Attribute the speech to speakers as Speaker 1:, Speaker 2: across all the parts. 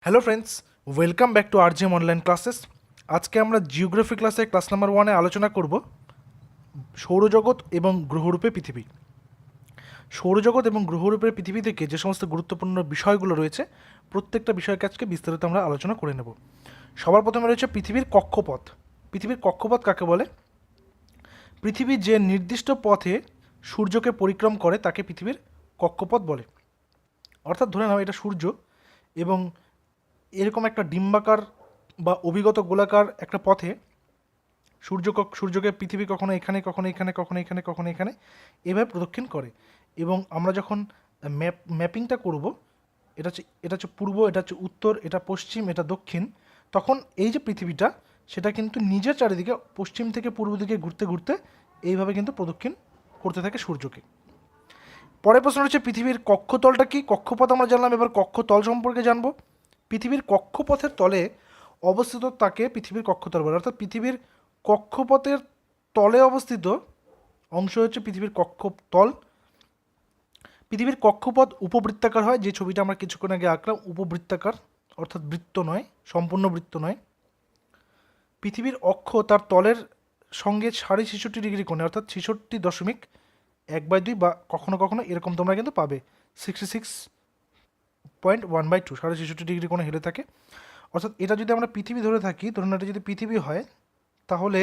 Speaker 1: Hello friends, welcome back to RGM online classes. আজকে আমরা geography ক্লাসে ক্লাস নাম্বার 1-এ আলোচনা করব সৌরজগৎ এবং গ্রহরূপে পৃথিবী। সৌরজগৎ এবং গ্রহরূপের পৃথিবী থেকে যে সমস্ত গুরুত্বপূর্ণ বিষয়গুলো রয়েছে প্রত্যেকটা বিষয়কে আজকে বিস্তারিত আমরা আলোচনা করে নেব। সবার প্রথমে রয়েছে পৃথিবীর কক্ষপথ। পৃথিবীর কক্ষপথ কাকে বলে? পৃথিবী যে নির্দিষ্ট পথে সূর্যকে পরিক্রম করে তাকে পৃথিবীর কক্ষপথ বলে। অর্থাৎ ধরে নাও এটা সূর্য এবং এরকম একটা ডিম্বাকার বা অভিগত গোলাকার একটা পথে সূর্যকে পৃথিবী কখনো এখানে কখনো এখানে কখনো এখানে কখনো এখানে এভাবে প্রদক্ষিণ করে। এবং আমরা যখন ম্যাপিংটা করব, এটা হচ্ছে পূর্ব, এটা হচ্ছে উত্তর, এটা পশ্চিম, এটা দক্ষিণ, তখন এই যে পৃথিবীটা সেটা কিন্তু নিজের চারিদিকে পশ্চিম থেকে পূর্ব দিকে ঘুরতে ঘুরতে এইভাবে কিন্তু প্রদক্ষিণ করতে থাকে সূর্যকে। পরের প্রশ্ন হচ্ছে পৃথিবীর কক্ষতলটা কি? কক্ষপথ আমরা জানলাম, এবার কক্ষতল সম্পর্কে জানবো। পৃথিবীর কক্ষপথের তলে অবস্থিত তাকে পৃথিবীর কক্ষতল বলে। অর্থাৎ পৃথিবীর কক্ষপথের তলে অবস্থিত অংশ হচ্ছে পৃথিবীর কক্ষতল। পৃথিবীর কক্ষপথ উপবৃত্তাকার হয়, যে ছবিটা আমরা কিছুক্ষণ আগে আঁকলাম, উপবৃত্তাকার, অর্থাৎ বৃত্ত নয়, সম্পূর্ণ বৃত্ত নয়। পৃথিবীর অক্ষ তার তলের সঙ্গে 66.5 ডিগ্রি কোণে, অর্থাৎ 66.1/2 বা কখনো কখনো এরকম তোমরা কিন্তু পাবে 66.1/2, 66.5 ডিগ্রি কোণে হেলে থাকে। অর্থাৎ এটা যদি আমরা পৃথিবী ধরে থাকি, ধরুন এটা যদি পৃথিবী হয়, তাহলে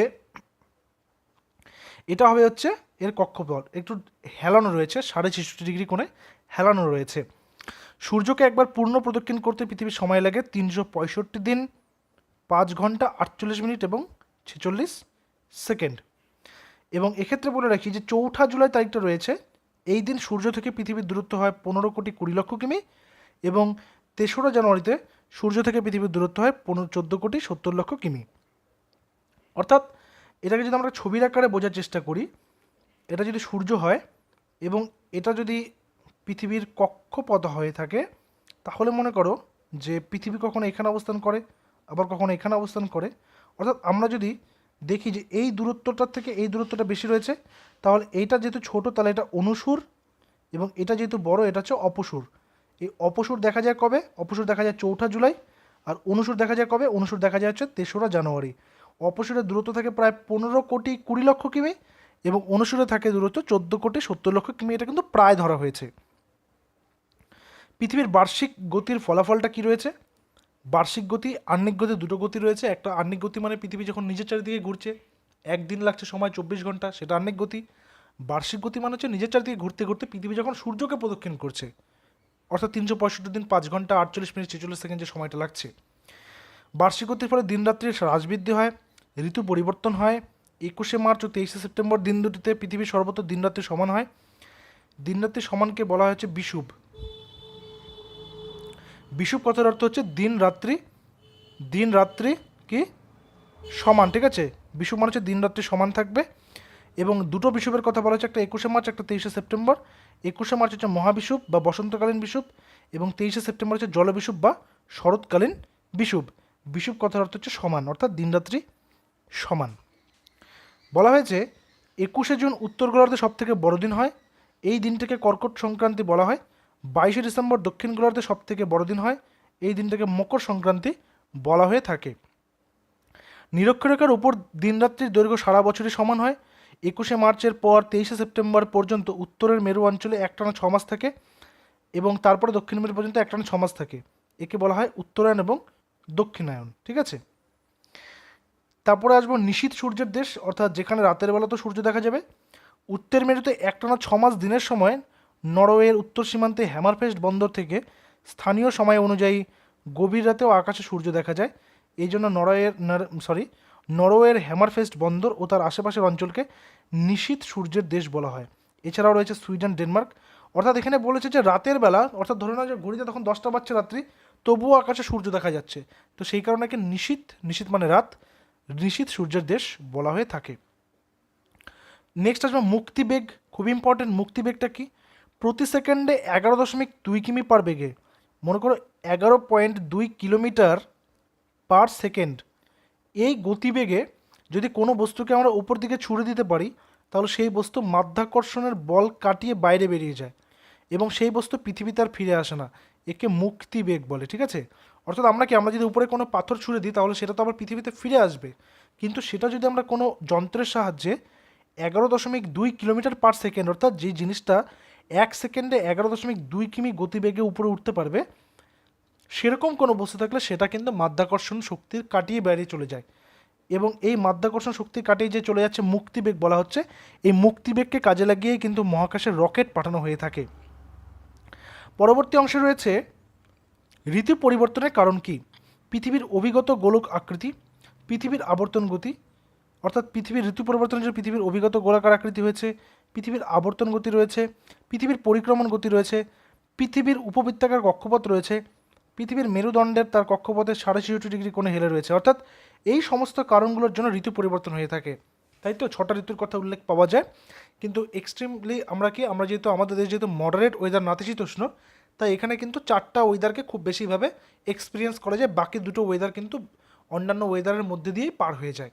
Speaker 1: এটা হবে হচ্ছে এর কক্ষপথ। একটু হেলানো রয়েছে, 66.5 ডিগ্রি কোণে হেলানো রয়েছে। সূর্যকে একবার পূর্ণ প্রদক্ষিণ করতে পৃথিবীর সময় লাগে 365 দিন, 5 ঘন্টা 48 মিনিট এবং 46 সেকেন্ড। এবং এক্ষেত্রে বলে রাখি যে 4 জুলাই তারিখটা রয়েছে, এই দিন সূর্য থেকে পৃথিবীর দূরত্ব হয় 15,20,00,000 কিমি, এবং 3রা জানুয়ারিতে সূর্য থেকে পৃথিবীর দূরত্ব হয় 14,70,00,000 কিমি। অর্থাৎ এটাকে যদি আমরা ছবির আকারে বোঝার চেষ্টা করি, এটা যদি সূর্য হয় এবং এটা যদি পৃথিবীর কক্ষপথ হয়ে থাকে, তাহলে মনে করো যে পৃথিবী কখনো এখানে অবস্থান করে, আবার কখনো এখানে অবস্থান করে। অর্থাৎ আমরা যদি দেখি যে এই দূরত্বটার থেকে এই দূরত্বটা বেশি রয়েছে, তাহলে এইটা যেহেতু ছোট তাহলে এটা অনুসুর, এবং এটা যেহেতু বড় এটা হচ্ছে অপসুর। এই অপসুর দেখা যায় কবে? অপসুর দেখা যায় 4 জুলাই। আর অনুসুর দেখা যায় কবে? অনুসুর দেখা যায় হচ্ছে 3রা জানুয়ারি। অপসুরের দূরত্ব থাকে প্রায় 15,20,00,000 কিমি, এবং অনুসুরে থাকে দূরত্ব 14,70,00,000 কিমি। এটা কিন্তু প্রায় ধরা হয়েছে। পৃথিবীর বার্ষিক গতির ফলাফলটা কি রয়েছে? বার্ষিক গতি, আহ্নিক গতি, দুটো গতি রয়েছে। একটা আহ্নিক গতি মানে পৃথিবী যখন নিজের চারিদিকে ঘুরছে, একদিন লাগছে সময় 24 ঘন্টা, সেটা আহ্নিক গতি। বার্ষিক গতি মানে হচ্ছে নিজের চারিদিকে ঘুরতে ঘুরতে পৃথিবী যখন সূর্যকে প্রদক্ষিণ করছে, অর্থাৎ 365 দিন 5 ঘন্টা 48 মিনিট 46 সেকেন্ড যে সময়টা লাগছে। বার্ষিক গতির ফলে দিন রাত্রির হ্রাস বৃদ্ধি হয়, ঋতু পরিবর্তন হয়। 21শে মার্চ ও 23শে সেপ্টেম্বর দিন দুটিতে পৃথিবীর সর্বত্র দিন রাত্রি সমান হয়। দিন রাত্রি সমানকে বলা হয়েছে বিষুব। বিষুব কথার অর্থ হচ্ছে দিন রাত্রি কি সমান, ঠিক আছে? বিষুব মানে হচ্ছে দিন রাত্রি সমান থাকবে। এবং দুটো বিষুবের কথা বলা হচ্ছে, একটা 21শে মার্চ, একটা 23শে সেপ্টেম্বর। 21শে মার্চ হচ্ছে মহাবিষুব বা বসন্তকালীন বিষুব, এবং 23শে সেপ্টেম্বর হচ্ছে জলবিষুব বা শরৎকালীন বিষুব। বিষুব কথার অর্থ হচ্ছে সমান, অর্থাৎ দিনরাত্রি সমান। বলা হয়েছে 21শে জুন উত্তর গোলার্ধে সব থেকে বড় দিন হয়, এই দিনটাকে কর্কট সংক্রান্তি বলা হয়। 22শে ডিসেম্বর দক্ষিণ গোলার্ধে সব থেকে বড় দিন হয়, এই দিনটাকে মকর সংক্রান্তি বলা হয়ে থাকে। নিরক্ষরেখার উপর দিনরাত্রির দৈর্ঘ্য সারা বছরই সমান হয়। 21শে মার্চের পর 23শে সেপ্টেম্বর পর্যন্ত উত্তরের মেরু অঞ্চলে একটানা 6 মাস থাকে, এবং তারপরে দক্ষিণ মেরু পর্যন্ত একটানা 6 মাস থাকে। একে বলা হয় উত্তরায়ণ এবং দক্ষিণায়ন, ঠিক আছে? তারপরে আসবো নিশীথ সূর্যের দেশ, অর্থাৎ যেখানে রাতের বেলা তো সূর্য দেখা যাবে। উত্তর মেরুতে একটানা 6 মাস দিনের সময় নরওয়ের উত্তর সীমান্তে হ্যামারফেস্ট বন্দর থেকে স্থানীয় সময় অনুযায়ী গভীর রাতেও আকাশে সূর্য দেখা যায়। এই জন্য নরওয়ের হ্যামারফেস্ট বন্দর ও তার আশেপাশের অঞ্চলকে নিশীথ সূর্যের দেশ বলা হয়। এছাড়াও রয়েছে সুইডেন, ডেনমার্ক। অর্থাৎ এখানে বলেছে যে রাতের বেলা, অর্থাৎ ধরে নাও যে ঘড়িতে তখন 10টা বাজছে রাত্রি, তবুও আকাশে সূর্য দেখা যাচ্ছে। তো সেই কারণে একে নিশীথ মানে রাত, নিশীথ সূর্যের দেশ বলা হয়ে থাকে। নেক্সট আসবে মুক্তিবেগ, খুব ইম্পর্টেন্ট। মুক্তিবেগটা কি? প্রতি সেকেন্ডে 11.2 কিমি পার বেগে, মনে করো 11.2 কিলোমিটার পার সেকেন্ড, এই গতিবেগে যদি কোনো বস্তুকে আমরা উপর দিকে ছুড়ে দিতে পারি, তাহলে সেই বস্তু মাধ্যাকর্ষণের বল কাটিয়ে বাইরে বেরিয়ে যায়, এবং সেই বস্তু পৃথিবীতে আর ফিরে আসে না। একে মুক্তিবেগ বলে, ঠিক আছে? অর্থাৎ আমরা যদি উপরে কোনো পাথর ছুঁড়ে দিই তাহলে সেটা তো আবার পৃথিবীতে ফিরে আসবে, কিন্তু সেটা যদি আমরা কোনো যন্ত্রের সাহায্যে 11.2 কিলোমিটার/সেকেন্ড, অর্থাৎ যে জিনিসটা 1 সেকেন্ডে 11.2 কিমি গতিবেগে উপরে উঠতে পারবে, সেরকম কোনো বস্তু থাকলে সেটা কিন্তু মাধ্যাকর্ষণ শক্তির কাটিয়ে বেরিয়ে চলে যায়। এবং এই মাধ্যাকর্ষণ শক্তি কাটিয়ে যে চলে যাচ্ছে মুক্তিবেগ বলা হচ্ছে, এই মুক্তিবেগকে কাজে লাগিয়েই কিন্তু মহাকাশে রকেট পাঠানো হয়ে থাকে। পরবর্তী অংশে রয়েছে ঋতু পরিবর্তনের কারণ কি। পৃথিবীর অভিগত গোলক আকৃতি, পৃথিবীর আবর্তন গতি, অর্থাৎ পৃথিবীর ঋতু পরিবর্তনের জন্য পৃথিবীর অভিগত গোলাকার আকৃতি হয়েছে, পৃথিবীর আবর্তন গতি রয়েছে, পৃথিবীর পরিক্রমণ গতি রয়েছে, পৃথিবীর উপবৃত্তাকার কক্ষপথ রয়েছে, পৃথিবীর মেরুদণ্ডের তার কক্ষপথের 66.5 ডিগ্রি কোণে হেলে রয়েছে। অর্থাৎ এই সমস্ত কারণগুলোর জন্য ঋতু পরিবর্তন হয়ে থাকে। তাই তো 6টা ঋতুর কথা উল্লেখ পাওয়া যায়, কিন্তু এক্সট্রিমলি আমরা যেহেতু আমাদের দেশ যেহেতু মডারেট ওয়েদার নাতিশীতোষ্ণ, তাই এখানে কিন্তু 4টা ওয়েদারকে খুব বেশিভাবে এক্সপিরিয়েন্স করা যায়, বাকি দুটো ওয়েদার কিন্তু অন্যান্য ওয়েদারের মধ্যে দিয়েই পার হয়ে যায়।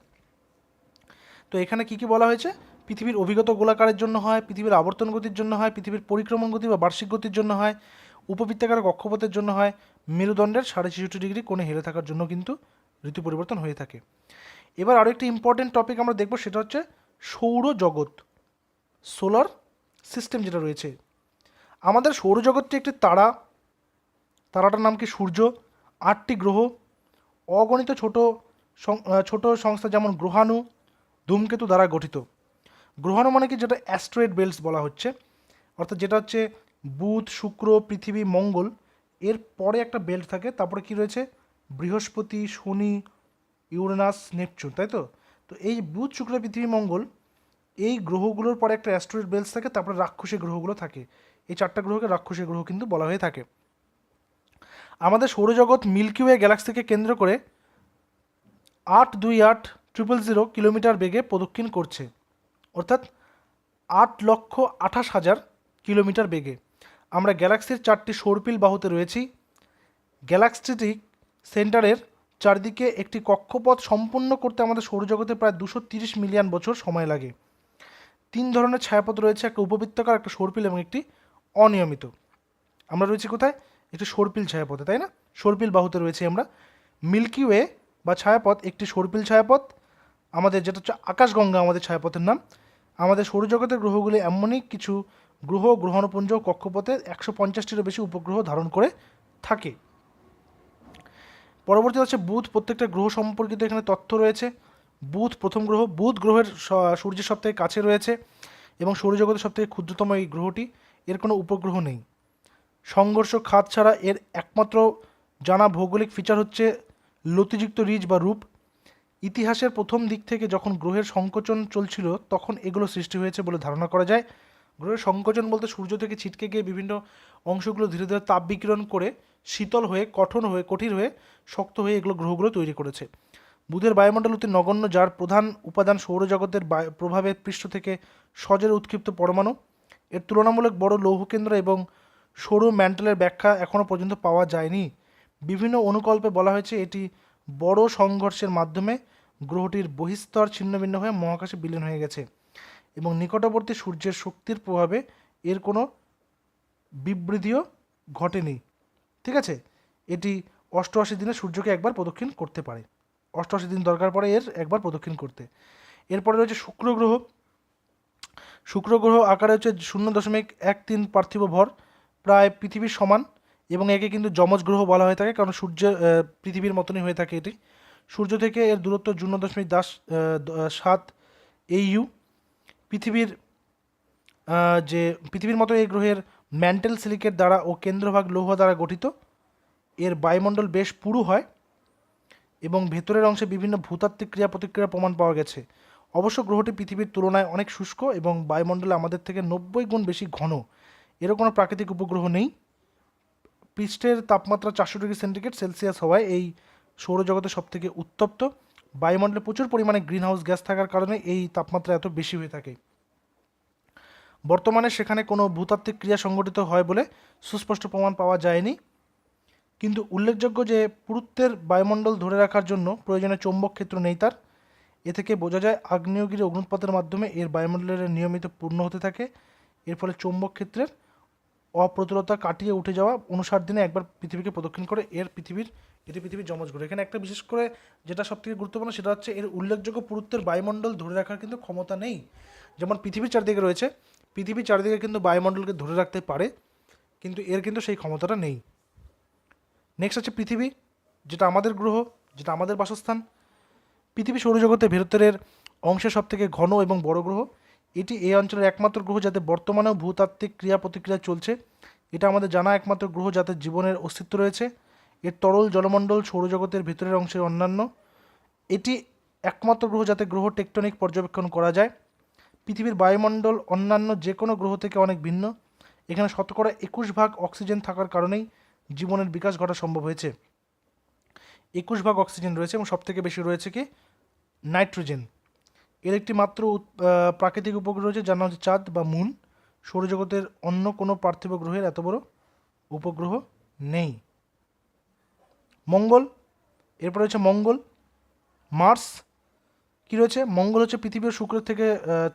Speaker 1: তো এখানে কি কি বলা হয়েছে, পৃথিবীর অভিগত গোলাকারের জন্য হয়, পৃথিবীর আবর্তন গতির জন্য হয়, পৃথিবীর পরিক্রমণ গতি বা বার্ষিক গতির জন্য হয়, উপবৃত্তাকার কক্ষপথের জন্য হয়, মেরুদণ্ডের 66.5 ডিগ্রি কোণে হেলে থাকার জন্য কিন্তু ঋতু পরিবর্তন হয়ে থাকে। এবার আরও একটি ইম্পর্টেন্ট টপিক আমরা দেখব, সেটা হচ্ছে সৌরজগৎ, সোলার সিস্টেম যেটা রয়েছে। আমাদের সৌরজগৎটি একটি তারা, তারাটার নাম কি সূর্য, 8টি গ্রহ, অগণিত ছোট সংস্থা যেমন গ্রহাণু, ধূমকেতু দ্বারা গঠিত। গ্রহাণু মানে কি, যেটা অ্যাস্ট্রয়েড বেল্টস বলা হচ্ছে, অর্থাৎ যেটা হচ্ছে বুধ, শুক্র, পৃথিবী, মঙ্গল, এর পরে একটা বেল্ট থাকে, তারপরে কি রয়েছে বৃহস্পতি, শনি, ইউরেনাস, নেপচুন, তাই তো। তো এই বুধ, শুক্র, পৃথিবী, মঙ্গল, এই গ্রহগুলোর পরে একটা অ্যাস্ট্রয়েড বেল্টস থাকে, তারপরে রাক্ষসী গ্রহগুলো থাকে। এই 4টা গ্রহকে রাক্ষসী গ্রহ কিন্তু বলা হয়ে থাকে। আমাদের সৌরজগৎ মিল্কি ওয়ে গ্যালাক্সিকে কেন্দ্র করে 828,000 কিলোমিটার বেগে প্রদক্ষিণ করছে, অর্থাৎ 8,28,000 কিলোমিটার বেগে। আমরা গ্যালাক্সির 4টি সৌরপিল বাহুতে রয়েছি। গ্যালাক্সিটি সেন্টারের চারদিকে একটি কক্ষপথ সম্পূর্ণ করতে আমাদের সৌরজগতে প্রায় 230 মিলিয়ন বছর সময় লাগে। 3 ধরনের ছায়াপথ রয়েছে, একটা উপবৃত্তাকার, একটা সৌরপিল এবং একটি অনিয়মিত। আমরা রয়েছি কোথায়, একটি সৌরপিল ছায়াপথে, তাই না, সৌরপিল বাহুতে রয়েছে আমরা। মিল্কি ওয়ে বা ছায়াপথ একটি সৌরপিল ছায়াপথ, আমাদের যেটা হচ্ছে আকাশগঙ্গা আমাদের ছায়াপথের নাম। আমাদের সৌরজগতের গ্রহগুলি এমনই কিছু গ্রহ, গ্রহাণুপুঞ্জ, কক্ষপথে 150টিরও বেশি উপগ্রহ ধারণ করে থাকে। পরবর্তী হচ্ছে বুধ। প্রত্যেকটা গ্রহ সম্পর্কিত এখানে তথ্য রয়েছে। বুধ প্রথম গ্রহ, বুধ গ্রহের সূর্যের সবথেকে কাছে রয়েছে এবং সৌরজগতের সবথেকে ক্ষুদ্রতম এই গ্রহটি, এর কোনো উপগ্রহ নেই। সংঘর্ষ খাত ছাড়া এর একমাত্র জানা ভৌগোলিক ফিচার হচ্ছে লতিযুক্ত রিজ বা রূপ। ইতিহাসের প্রথম দিক থেকে যখন গ্রহের সংকোচন চলছিল তখন এগুলো সৃষ্টি হয়েছে বলে ধারণা করা যায়। গ্রহের সংকোচন বলতে সূর্য থেকে ছিটকে গিয়ে বিভিন্ন অংশগুলো ধীরে ধীরে তাপ বিকিরণ করে শীতল হয়ে, কঠিন হয়ে, শক্ত হয়ে এগুলো গ্রহগুলো তৈরি করেছে। বুধের বায়ুমণ্ডল অতি নগণ্য, যার প্রধান উপাদান সৌরজগতের প্রভাবে পৃষ্ঠ থেকে সজোরে উৎক্ষিপ্ত পরমাণু। এর তুলনামূলক বড় লৌহকেন্দ্র এবং সৌর ম্যান্টেলের ব্যাখ্যা এখনও পর্যন্ত পাওয়া যায়নি। বিভিন্ন অনুকল্পে বলা হয়েছে এটি বড় সংঘর্ষের মাধ্যমে গ্রহটির বহিঃস্তর ছিন্নভিন্ন হয়ে মহাকাশে বিলীন হয়ে গেছে এবং নিকটবর্তী সূর্যের শক্তির প্রভাবে এর কোনো বিবৃতিও ঘটেনি। ঠিক আছে, এটি 88 দিনে সূর্যকে একবার প্রদক্ষিণ করতে পারে। 88 দিন দরকার পড়ে এর একবার প্রদক্ষিণ করতে। এরপরে রয়েছে শুক্র গ্রহ। শুক্র গ্রহ আকারে হচ্ছে 0.13 পার্থিব ভর, প্রায় পৃথিবীর সমান, এবং একে কিন্তু যমজ গ্রহ বলা হয়ে থাকে কারণ পৃথিবীর মতনই হয়ে থাকে এটি। সূর্য থেকে এর দূরত্ব 0.7 AU। পৃথিবীর পৃথিবীর মতো এই গ্রহের ম্যান্টেল সিলিকেট দ্বারা ও কেন্দ্রভাগ লৌহ দ্বারা গঠিত। এর বায়ুমণ্ডল বেশ পুরু হয় এবং ভেতরের অংশে বিভিন্ন ভূতাত্ত্বিক ক্রিয়া প্রতিক্রিয়ার প্রমাণ পাওয়া গেছে। অবশ্য গ্রহটি পৃথিবীর তুলনায় অনেক শুষ্ক এবং বায়ুমণ্ডলে আমাদের থেকে 90 গুণ বেশি ঘন। এরও কোনো প্রাকৃতিক উপগ্রহ নেই। পৃষ্ঠের তাপমাত্রা 400°C হওয়ায় এই সৌরজগতের সবথেকে উত্তপ্ত। বায়ুমণ্ডলে প্রচুর পরিমাণে গ্রিনহাউস গ্যাস থাকার কারণে এই তাপমাত্রা এত বেশি হয়ে থাকে। বর্তমানে সেখানে কোনো ভূতাত্ত্বিক ক্রিয়া সংঘটিত হয় বলে সুস্পষ্ট প্রমাণ পাওয়া যায়নি, কিন্তু উল্লেখযোগ্য যে পুরুত্বের বায়ুমণ্ডল ধরে রাখার জন্য প্রয়োজনীয় চৌম্বক ক্ষেত্র নেই তার। এ থেকে বোঝা যায় আগ্নেয়গিরি অগ্নুৎপাতের মাধ্যমে এর বায়ুমণ্ডলের নিয়মিত পূর্ণ হতে থাকে। এর ফলে চৌম্বক ক্ষেত্রের অপ্রতুলতা কাটিয়ে উঠে যাওয়া 59 দিনে একবার পৃথিবীকে প্রদক্ষিণ করে এটি পৃথিবীর যমজ গ্রহ। এখানে একটা বিশেষ করে যেটা সবথেকে গুরুত্বপূর্ণ সেটা হচ্ছে এর উল্লেখযোগ্য পুরুত্বের বায়ুমণ্ডল ধরে রাখার কিন্তু ক্ষমতা নেই। যেমন পৃথিবীর চারদিকে রয়েছে, পৃথিবীর চারদিকে কিন্তু বায়ুমণ্ডলকে ধরে রাখতে পারে, কিন্তু এর কিন্তু সেই ক্ষমতাটা নেই। নেক্সট হচ্ছে পৃথিবী, যেটা আমাদের গ্রহ, যেটা আমাদের বাসস্থান। পৃথিবী সৌরজগতের ভেতরের অংশে সবথেকে ঘন এবং বড় গ্রহ। এটি এই অঞ্চলের একমাত্র গ্রহ যাতে বর্তমানেও ভূতাত্ত্বিক ক্রিয়া প্রতিক্রিয়া চলছে। এটা আমাদের জানা একমাত্র গ্রহ যাতে জীবনের অস্তিত্ব রয়েছে। এর তরল জলমণ্ডল সৌরজগতের ভেতরের অংশের অন্যান্য। এটি একমাত্র গ্রহ যাতে গ্রহ টেকটনিক পর্যবেক্ষণ করা যায়। পৃথিবীর বায়ুমণ্ডল অন্যান্য যে কোনো গ্রহ থেকে অনেক ভিন্ন। এখানে 21% অক্সিজেন থাকার কারণেই জীবনের বিকাশ ঘটা সম্ভব হয়েছে। 21% অক্সিজেন রয়েছে এবং সবথেকে বেশি রয়েছে কি নাইট্রোজেন। এর একটি মাত্র প্রাকৃতিক উপগ্রহ রয়েছে যার নাম হচ্ছে চাঁদ বা মুন। সৌরজগতের অন্য কোনো পার্থিব গ্রহের এত বড় উপগ্রহ নেই। মঙ্গল, এরপর হচ্ছে মঙ্গল। মার্স কী রয়েছে? মঙ্গল হচ্ছে পৃথিবী ও শুক্রের থেকে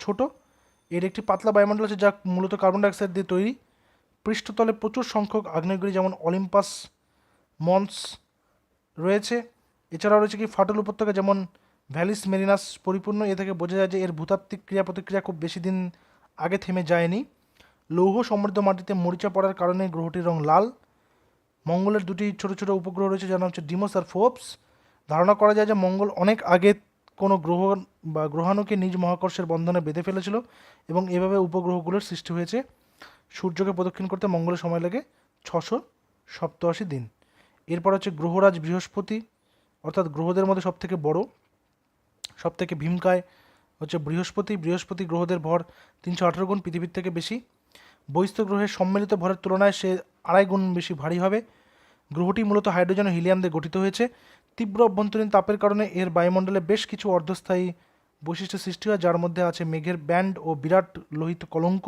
Speaker 1: ছোট। এর একটি পাতলা বায়ুমণ্ডল আছে যা মূলত কার্বন ডাইঅক্সাইড দিয়ে তৈরি। পৃষ্ঠতলে প্রচুর সংখ্যক আগ্নেয়গিরি যেমন অলিম্পাস মন্স রয়েছে। এছাড়াও রয়েছে কি ফাটল উপত্যকা যেমন ভ্যালিস মেরিনাস পরিপূর্ণ। এ থেকে বোঝা যায় যে এর ভূতাত্ত্বিক ক্রিয়া প্রতিক্রিয়া খুব বেশি দিন আগে থেমে যায়নি। লৌহ সমৃদ্ধ মাটিতে মরিচা পড়ার কারণে গ্রহটির রং লাল। মঙ্গলের দুটি ছোট ছোট উপগ্রহ রয়েছে যার নাম হচ্ছে ডিমোস আর ফোবস। ধারণা করা যায় যে মঙ্গল অনেক আগে কোনো গ্রহ বা গ্রহাণুকে নিজ মহাকর্ষের বন্ধনে বেঁধে ফেলেছিল এবং এভাবে উপগ্রহগুলোর সৃষ্টি হয়েছে। সূর্যকে প্রদক্ষিণ করতে মঙ্গলের সময় লাগে 687 দিন। এরপর হচ্ছে গ্রহরাজ বৃহস্পতি, অর্থাৎ গ্রহদের মধ্যে সবথেকে বড়, সবথেকে ভীমকায় হচ্ছে বৃহস্পতি। বৃহস্পতি গ্রহদের ভর 318 গুণ পৃথিবীর থেকে বেশি। বহিস্থ গ্রহের সম্মিলিত ভরের তুলনায় সে 2.5 গুণ বেশি ভারী হবে। গ্রহটি মূলত হাইড্রোজেন ও হিলিয়াম দিয়ে গঠিত হয়েছে। তীব্র অভ্যন্তরীণ তাপের কারণে এর বায়ুমণ্ডলে বেশ কিছু অর্ধস্থায়ী বৈশিষ্ট্য সৃষ্টি হয়, যার মধ্যে আছে মেঘের ব্যান্ড ও বিরাট লোহিত কলঙ্ক।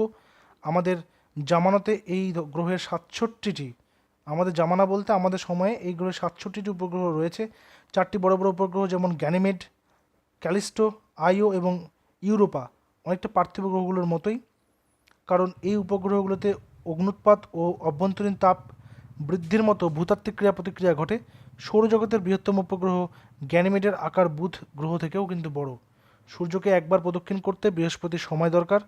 Speaker 1: আমাদের জামানাতে এই গ্রহের 67টি, আমাদের জামানা বলতে আমাদের সময়ে এই গ্রহে 67টি উপগ্রহ রয়েছে। 4টি বড় বড় উপগ্রহ যেমন গ্যানিমেড, ক্যালিস্টো, আইও এবং ইউরোপা অনেকটা পার্থিব গ্রহগুলোর মতোই, কারণ এই উপগ্রহগুলোতে অগ্নুৎপাত ও অভ্যন্তরীণ তাপ বৃদ্ধির মতো ভূতাত্ত্বিক ক্রিয়া প্রতিক্রিয়া ঘটে। সৌরজগতের বৃহত্তম উপগ্রহ গ্যানিমেডের আকার বুধ গ্রহ থেকেও কিন্তু বড়। সূর্যকে একবার প্রদক্ষিণ করতে বৃহস্পতির সময় দরকার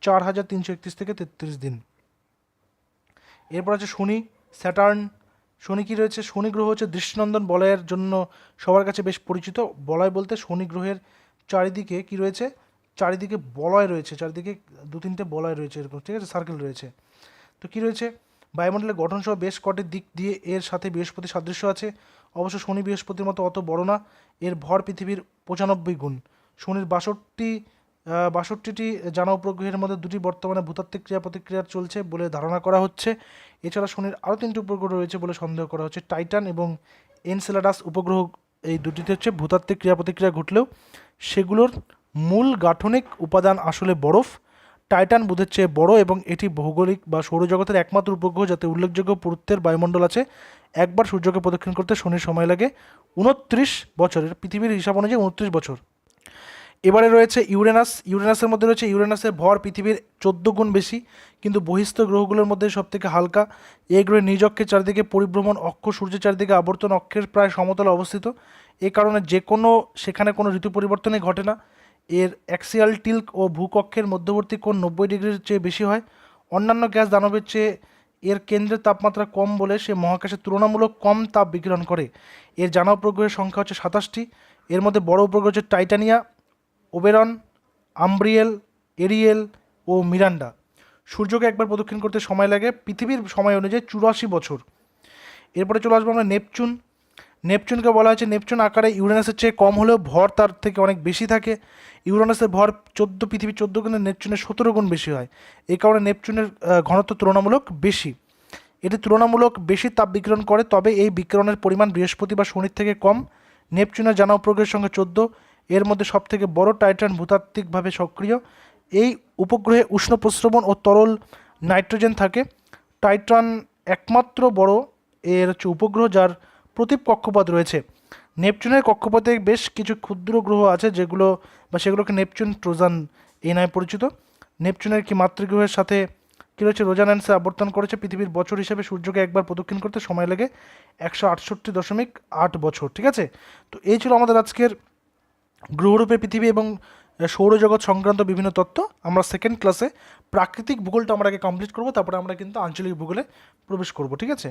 Speaker 1: 4331 থেকে 33 দিন। এরপর আছে শনি, স্যাটার্ন। শনি কী রয়েছে? শনি গ্রহ হচ্ছে দৃষ্টিনন্দন বলয়ের জন্য সবার কাছে বেশ পরিচিত। বলয় বলতে শনি গ্রহের চারিদিকে কী রয়েছে? চারিদিকে বলয় রয়েছে, চারিদিকে 2-3টে বলয় রয়েছে এরকম, ঠিক আছে, সার্কেল রয়েছে। তো কী রয়েছে? বায়ুমণ্ডলের গঠনসহ বেশ কটি দিক দিয়ে এর সাথে বৃহস্পতি সাদৃশ্য আছে। অবশ্য শনি বৃহস্পতির মতো অত বড় না। এর ভর পৃথিবীর 95 গুণ। শনির 62টি জানা উপগ্রহের মধ্যে 2টি বর্তমানে ভূতাত্ত্বিক ক্রিয়া প্রতিক্রিয়া চলছে বলে ধারণা করা হচ্ছে। এছাড়া শনির আরও 3টি উপগ্রহ রয়েছে বলে সন্দেহ করা হচ্ছে। টাইটান এবং এনসেলাডাস উপগ্রহ, এই দুটিতে হচ্ছে ভূতাত্ত্বিক ক্রিয়া প্রতিক্রিয়া ঘটলেও সেগুলোর মূল গাঠনিক উপাদান আসলে বরফ। টাইটান বুধের চেয়ে বড় এবং এটি ভৌগোলিক বা সৌরজগতের একমাত্র উপগ্রহ যাতে উল্লেখযোগ্য পুরুত্বের বায়ুমণ্ডল আছে। একবার সূর্যকে প্রদক্ষিণ করতে শনির সময় লাগে 29 বছরের, পৃথিবীর হিসাব অনুযায়ী 29 বছর। এবারে রয়েছে ইউরেনাস। ইউরেনাসের মধ্যে রয়েছে ইউরেনাসের ভর পৃথিবীর 14 গুণ বেশি, কিন্তু বহিস্থ গ্রহগুলোর মধ্যে সবথেকে হালকা। এই গ্রহের নিজ অক্ষের চারদিকে পরিভ্রমণ অক্ষ সূর্যের চারদিকে আবর্তন অক্ষের প্রায় সমতলে অবস্থিত। এ কারণে সেখানে কোনো ঋতু পরিবর্তনই ঘটে না। এর অ্যাক্সিয়াল টিল্ক ও ভূকক্ষের মধ্যবর্তী কোণ 90 ডিগ্রির চেয়ে বেশি হয়। অন্যান্য গ্যাস দানবের চেয়ে এর কেন্দ্রের তাপমাত্রা কম বলে সে মহাকাশে তুলনামূলক কম তাপ বিকিরণ করে। এর জানা উপগ্রহের সংখ্যা হচ্ছে 27টি। এর মধ্যে বড় উপগ্রহ হচ্ছে টাইটানিয়া, ওবেরন, আম্ব্রিয়েল, এরিয়েল ও মিরান্ডা। সূর্যকে একবার প্রদক্ষিণ করতে সময় লাগে পৃথিবীর সময় অনুযায়ী 84 বছর। এরপরে চলে আসবো আমরা নেপচুন। নেপচুনকে বলা হয়েছে নেপচুন আকারে ইউরেনাসের চেয়ে কম হলেও ভর তার থেকে অনেক বেশি থাকে। ইউরেনাসের ভর পৃথিবীর 14 গুণে নেপচুনের 17 গুণ বেশি হয়। এই কারণে নেপচুনের ঘনত্ব তুলনামূলক বেশি। এটি তুলনামূলক বেশি তাপ বিকিরণ করে, তবে এই বিকিরণের পরিমাণ বৃহস্পতি বা শনির থেকে কম। নেপচুনের জানা উপগ্রহের সংখ্যা 14। এর মধ্যে সবথেকে বড় টাইটান ভূতাত্ত্বিকভাবে সক্রিয়। এই উপগ্রহে উষ্ণ প্রস্রবণ ও তরল নাইট্রোজেন থাকে। টাইটান একমাত্র বড় এর হচ্ছে উপগ্রহ যার প্রতীপ কক্ষপথ রয়েছে। নেপচুনের কক্ষপথে বেশ কিছু ক্ষুদ্র গ্রহ আছে সেগুলোকে নেপচুন ট্রোজান এই নামে পরিচিত। নেপচুনের কি মাতৃগ্রহের সাথে কী রয়েছে, রোজানান্সে আবর্তন করেছে পৃথিবীর বছর হিসেবে সূর্যকে একবার প্রদক্ষিণ করতে সময় লাগে 168.8 বছর। ঠিক আছে, তো এই ছিল আমাদের আজকের গ্রহরূপে পৃথিবী এবং সৌরজগৎ সংক্রান্ত বিভিন্ন তত্ত্ব। আমরা সেকেন্ড ক্লাসে প্রাকৃতিক ভূগোলটা আমরা আগে কমপ্লিট করবো, তারপরে আমরা কিন্তু আঞ্চলিক ভূগোলে প্রবেশ করব। ঠিক আছে।